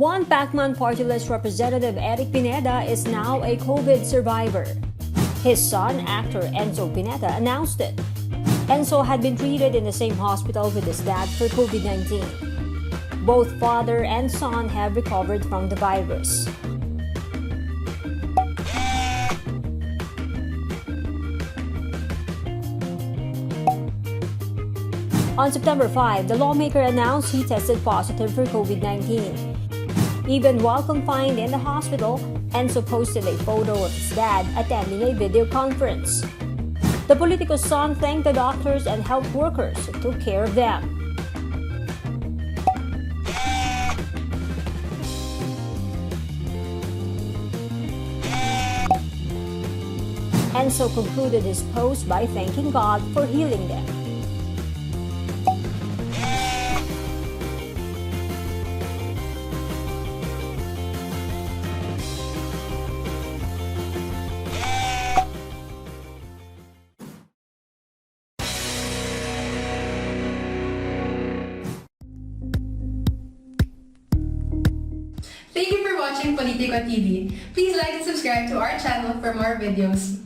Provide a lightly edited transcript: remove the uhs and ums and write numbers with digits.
One Pacman Party List representative, Enzo Pineda, is now a COVID survivor. His son, actor Enzo Pineda, announced it. Enzo had been treated in the same hospital with his dad for COVID-19. Both father and son have recovered from the virus. On September 5, the lawmaker announced he tested positive for COVID-19. Even while confined in the hospital, Enzo posted a photo of his dad attending a video conference. The Politiko's son thanked the doctors and health workers who took care of them. Enzo concluded his post by thanking God for healing them. Thank you for watching Politiko TV. Please like and subscribe to our channel for more videos.